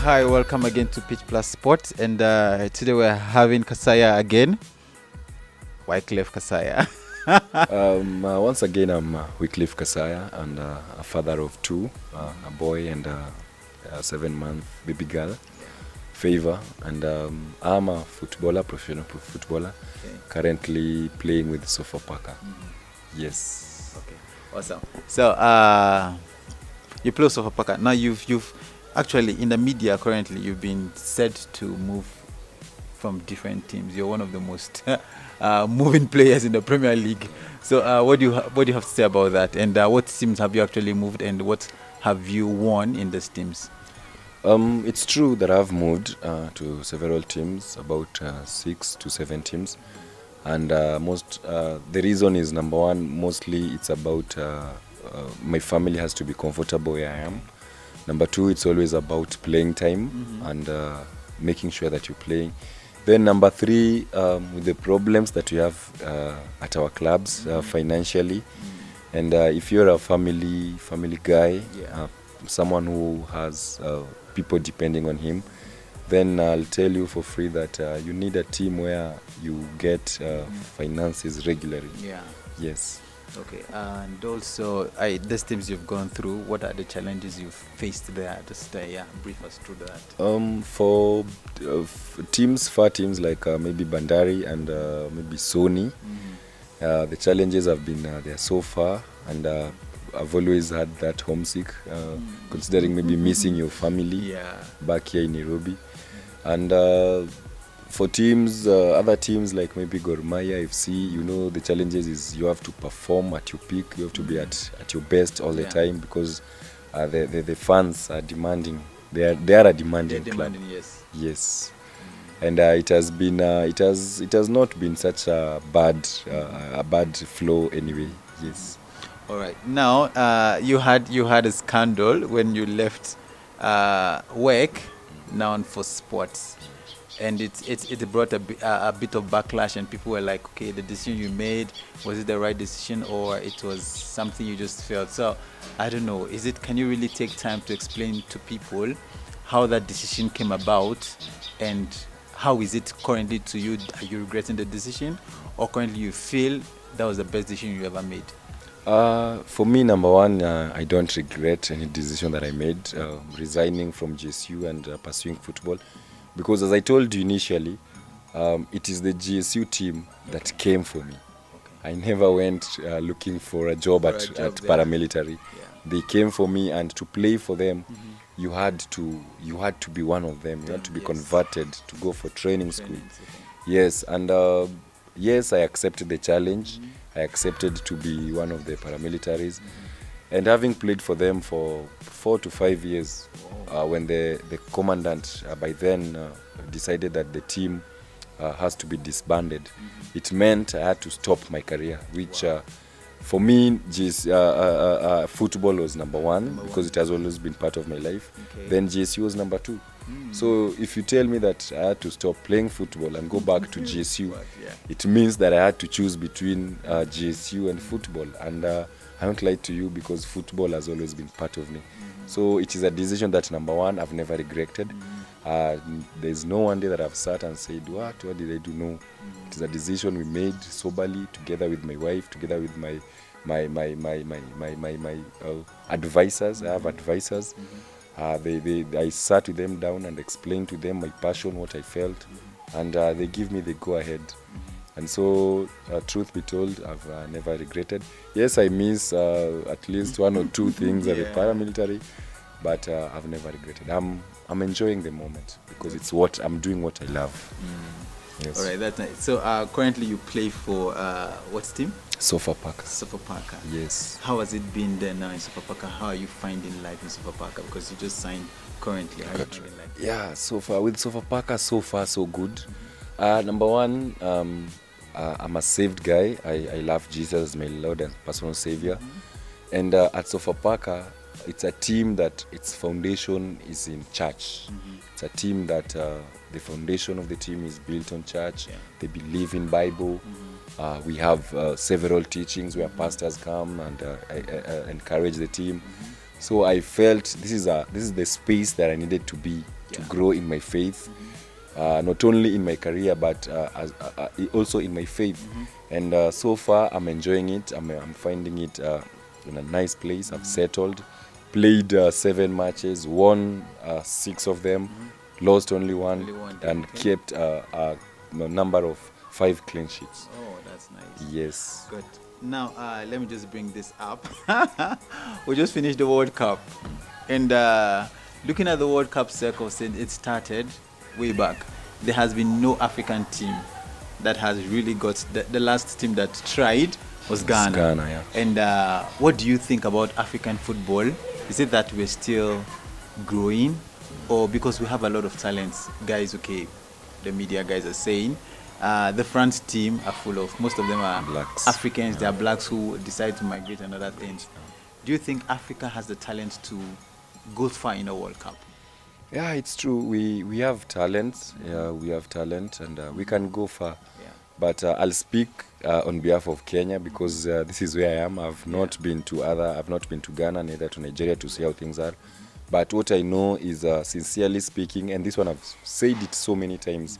Hi, welcome again to Pitch Plus Sport, and today we're having Kasaya again. Wycliffe Kasaya. Once again, I'm Wycliffe Kasaya, and a father of two, a boy and a 7-month baby girl, Favor. And I'm a footballer, professional footballer, currently playing with Sofapaka. Yes. Okay, awesome. So, you play Sofapaka. Now, you've actually in the media currently you've been said to move from different teams. You're one of the most moving players in the Premier League. So, what do you have to say about that? And what teams have you actually moved, and what have you won in these teams? It's true that I've moved to several teams, about 6 to 7 teams, and the reason is, number one, mostly it's about my family has to be comfortable where I am. Number two, it's always about playing time and making sure that you're playing. Then number three, with the problems that we have at our clubs financially, and if you're a family guy, someone who has people depending on him, then I'll tell you for free that you need a team where you get finances regularly. Yeah. Yes. Okay, and also, these teams you've gone through, what are the challenges you've faced there? Just brief us through that. For teams, far teams like maybe Bandari and maybe Sony, the challenges have been there so far, and I've always had that homesick, considering maybe missing your family back here in Nairobi. And for teams, other teams like maybe Gor Mahia FC, the challenges is you have to perform at your peak, you have to be at your best all the time, because the fans are demanding. They are a demanding club. Yes. And it has not been such a bad flow anyway. Yes. All right. Now, you had a scandal when you left work, known for sports. And it brought a bit of backlash, and people were like, okay, the decision you made, was it the right decision, or it was something you just felt? So, I don't know, can you really take time to explain to people how that decision came about, and how is it currently to you? Are you regretting the decision, or currently you feel that was the best decision you ever made? For me, number one, I don't regret any decision that I made, resigning from GSU and pursuing football. Because as I told you initially, it is the GSU team that came for me. Okay. I never went looking for a job at paramilitary. Yeah. They came for me, and to play for them, you had to be one of them. You had to be converted to go for training school. Yes, and yes, I accepted the challenge. I accepted to be one of the paramilitaries. And having played for them for 4 to 5 years, when the commandant by then decided that the team has to be disbanded, it meant I had to stop my career, which for me, football was number one, because it has always been part of my life. Okay. Then GSU was number two. So if you tell me that I had to stop playing football and go back to GSU, it means that I had to choose between GSU and football. And I won't lie to you, because football has always been part of me. So it is a decision that, number one, I've never regretted. There's no one day that I've sat and said, what did I do? No. It is a decision we made soberly, together with my wife, together with my advisors. I have advisors. I sat with them down and explained to them my passion, what I felt, and they give me the go-ahead. And so, truth be told, I've never regretted. Yes, I miss at least 1 or 2 things at the paramilitary, but I've never regretted. I'm enjoying the moment, because it's I'm doing what I love. Yes. All right, that's nice. So currently you play for what team? Sofapaka. Sofapaka. Yes. How has it been there now in Sofapaka? How are you finding life in Sofapaka? Because you just signed currently. How are you finding life? Yeah, so far with Sofapaka, so far so good. Number one, I'm a saved guy. I love Jesus as my Lord and personal Savior. And at Sofapaka, it's a team that its foundation is in church. It's a team that the foundation of the team is built on church. They believe in Bible. We have several teachings where pastors come and encourage the team. So I felt this is the space that I needed to be to Yeah. grow in my faith, not only in my career but also in my faith. And so far I'm enjoying it. I'm finding it in a nice place. I've settled, played 7 matches, won 6 of them, lost only one, Only one, and okay. kept a number of 5 clean sheets. Oh, that's nice. Yes. Good. Now, let me just bring this up. We just finished the World Cup. And looking at the World Cup circle since it started way back, there has been no African team that has really got the last team that tried was Ghana. Ghana, yeah. And what do you think about African football? Is it that we're still growing, or because we have a lot of talents, guys? Okay, the media guys are saying the France team are full of, most of them are Blacks. Africans. They are blacks who decide to migrate and other things. Do you think Africa has the talent to go far in a World Cup? Yeah, it's true. We have talent. Yeah, we have talent, and we can go far. Yeah. But I'll speak on behalf of Kenya because this is where I am. I've not been to Ghana, neither to Nigeria to see how things are. But what I know is, sincerely speaking, and this one I've said it so many times,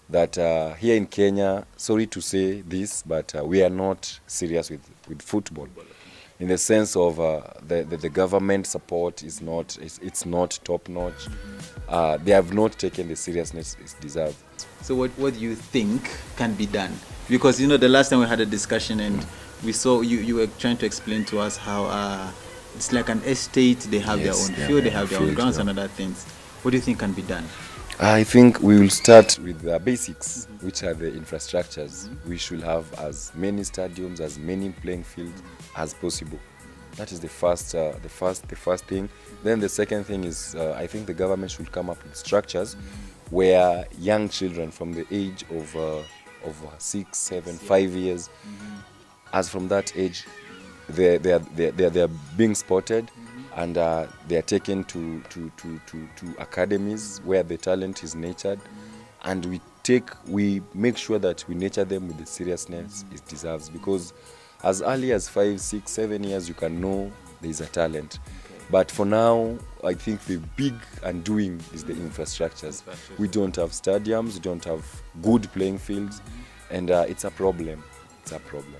that here in Kenya, sorry to say this, but we are not serious with football. In the sense of the government support is not, it's not top notch. They have not taken the seriousness it deserves. So what do you think can be done? Because the last time we had a discussion and we saw you were trying to explain to us how it's like an estate. They have Yes, their own yeah, field, they yeah, have their own field, grounds yeah. and other things. What do you think can be done? I think we will start with the basics, which are the infrastructures. We should have as many stadiums, as many playing fields as possible. That is the first thing. Then the second thing is, I think the government should come up with structures where young children from the age of 6, 7, 5 years, as from that age, they are being spotted, and they are taken to academies where the talent is nurtured, and we make sure that we nurture them with the seriousness it deserves, because as early as 5, 6, 7 years you can know there is a talent. But for now, I think the big undoing is the infrastructures. We don't have stadiums, we don't have good playing fields, and it's a problem. It's a problem.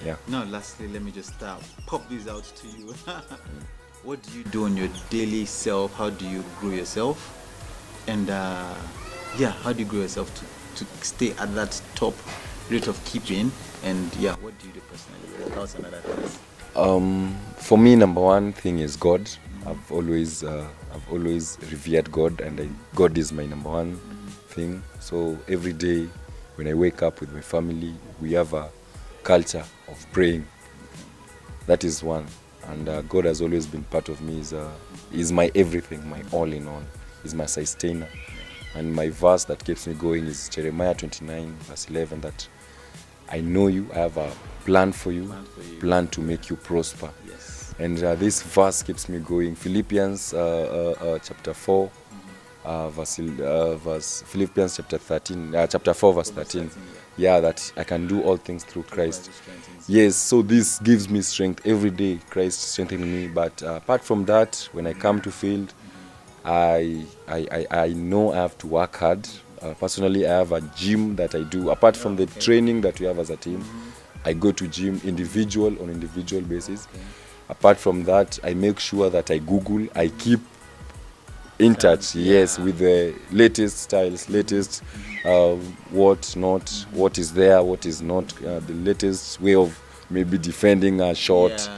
Yeah. Now, lastly, let me just pop this out to you. What do you do on your daily self? How do you grow yourself? And how do you grow yourself to stay at that top rate of keeping? And what do you do personally? What else and other things? For me, number one thing is God. I've always revered God, and God is my number one thing. So every day when I wake up with my family, we have a culture of praying. That is one, and God has always been part of me. Is my everything, my all in all. Is my sustainer, and my verse that keeps me going is Jeremiah 29 verse 11. That I know you, I have a plan for you, plan to make you prosper. Yes. And this verse keeps me going. Philippians chapter 4, Philippians chapter 13, chapter 4 verse 13. Yeah, that I can do all things through Christ. Yes, so this gives me strength every day. Christ strengthening me. But apart from that, when I come to field, I know I have to work hard. Personally, I have a gym that I do. Apart from the training that we have as a team, I go to gym on individual basis. Apart from that, I make sure that I Google, I keep in touch, yes, with the latest styles, latest what is there, what is not, the latest way of maybe defending a shot.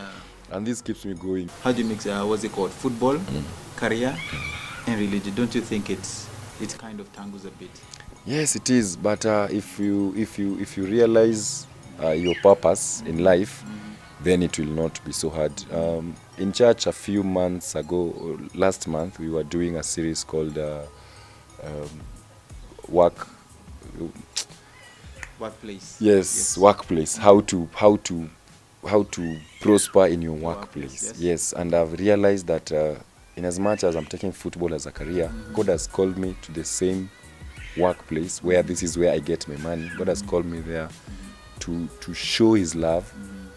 And this keeps me going. How do you mix, what's it called, football, career, and religion? Don't you think it kind of tangles a bit? Yes, it is. But if you realize your purpose in life, then it will not be so hard. In church a few months ago, or last month, we were doing a series called Workplace. Yes, workplace. How to prosper in your workplace. Yes, and I've realized that in as much as I'm taking football as a career, God has called me to the same workplace where this is where I get my money. God has called me there to show His love,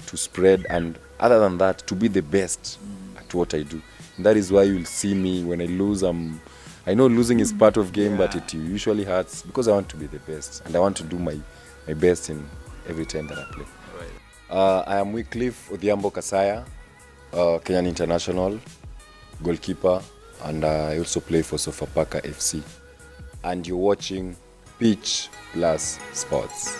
to spread, and other than that, to be the best at what I do. And that is why you'll see me when I lose. I'm I know losing is part of game, but Yeah. it usually hurts because I want to be the best and I want to do my best in every time that I play. Right. I am Wycliffe Kasaya, Kenyan international, goalkeeper, and I also play for Sofapaka FC. And you're watching Pitch Plus Sports.